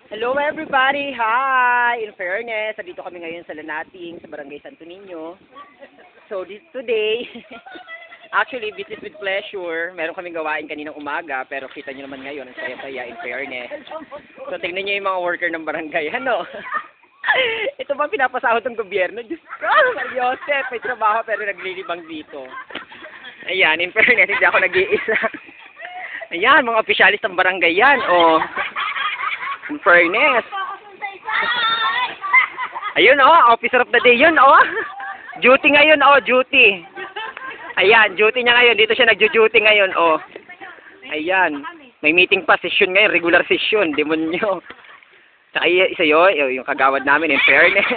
Hello everybody! Hi! In fairness, dito kami ngayon sa Lanating, sa Barangay Santo Niño. So today, actually business with pleasure. Meron kaming gawain kaninang umaga, pero kita nyo naman ngayon, ang saya-saya in fairness. So tingnan nyo yung mga worker ng barangay, ano? Ito ba pinapasahod ng gobyerno? Diyos ko, Joseph, may trabaho pero naglilibang dito. Ayan, in fairness, hindi ako nag-iisa. Ayan, mga opisyalis ng barangay yan, oh. In fairness. Ayun, oh, officer of the day yun, oh. Duty ngayon, oh, duty. Ayan, duty niya ngayon. Dito siya nagjo-duty ngayon, oh. Ayan. May meeting pa, session ngayon, regular session, demonyo. Saka isa yun, yung kagawad namin, in fairness.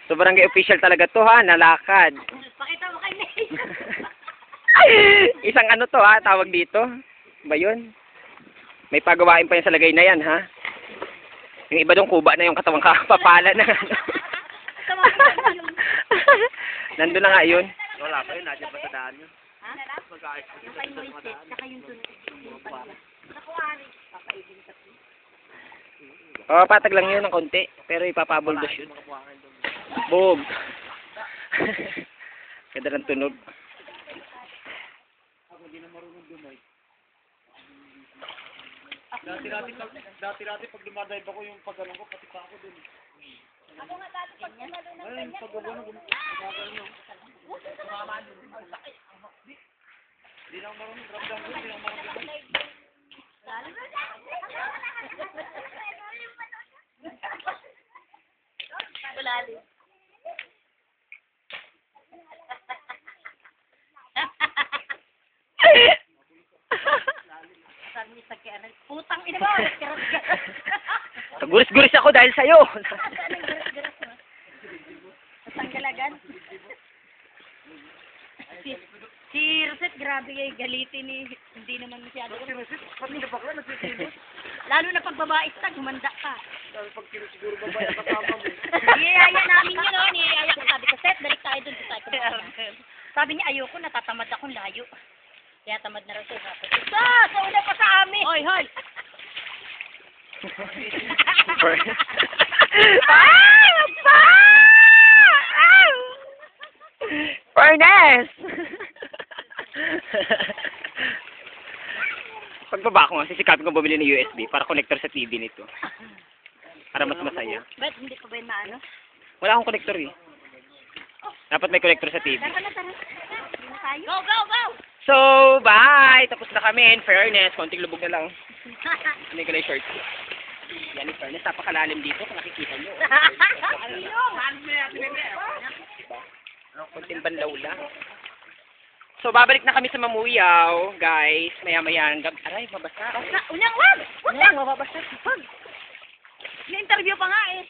So, barangay official talaga to, ha, nalakad. Pakita mo kay Nate. Isang ano to, ha, tawag dito. Ba yun? May pagawain pa yan sa lagay na yan, ha? Yung iba doon, kuba na yung katawang kapapala na. Nandun na nga yun. Wala pa yun, nandiyan pa sa daan yun. Ha? Mag-aayos pa Yung sa kay mga Moises, daan. saka yung tunay. Nakuha rin. Papaibig sa Oh, patag lang yun ng konti. Pero ipapabuldos yun. Bog. Ganda ng tunog. Dati pag dumadive ako yung pag-ano ko, pati pa ako dun. Ako nga dati pag nalalo ng Ayun, pag gano'n, gumagano. Hindi lang marunong ramdam ko, hindi lang marunong. Wala rin. Sabi niya sa kaya, putang ina mo, garas-garas. Guris-guris ako dahil sa'yo. Anong garas-garas mo? Natanggalagan? Si Roset, grabe kayo, galitin ni, hindi naman masyado. Si Rosit, pati na bakla, nagsisigos. Lalo na pag babae stag, humanda ka. Sabi pag siguro babae ang kasama mo. Niyayaya namin yun, oh. Niyayaya ko. Sabi ko, Seth, balik tayo dun sa tayo. Sabi niya, ayoko, natatamad akong layo. Kaya tamad na raw siya. Sa una pa sa amin. Hoy, hoy. Furnace! Pagbaba ko nga, sisikapin ko bumili ng USB para connector sa TV nito. Para mas masaya. Ba't hindi ko ba yun maano? Wala akong connector eh. Dapat may connector sa TV. Tara na, tara. Hindi na tayo. Go, go, go! So, bye! Tapos na kami, in fairness. Konting lubog na lang. Hindi ko na yung short. Yan, in fairness. Napakalalim dito kung nakikita nyo. Konting banlaw lang. So, babalik na kami sa Mamuyaw, guys. Maya-maya ang gabi. Aray, mabasa. Basta, unyang wag! Unyang, mababasa. Wag. Na-interview pa nga eh.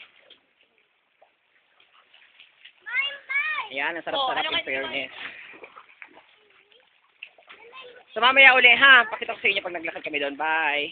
Ayan, ang Oh, sarap-sarap ano in kayo- fairness. So, mamaya uli, ha? Pakita ko sa inyo pag naglakad kami doon. Bye!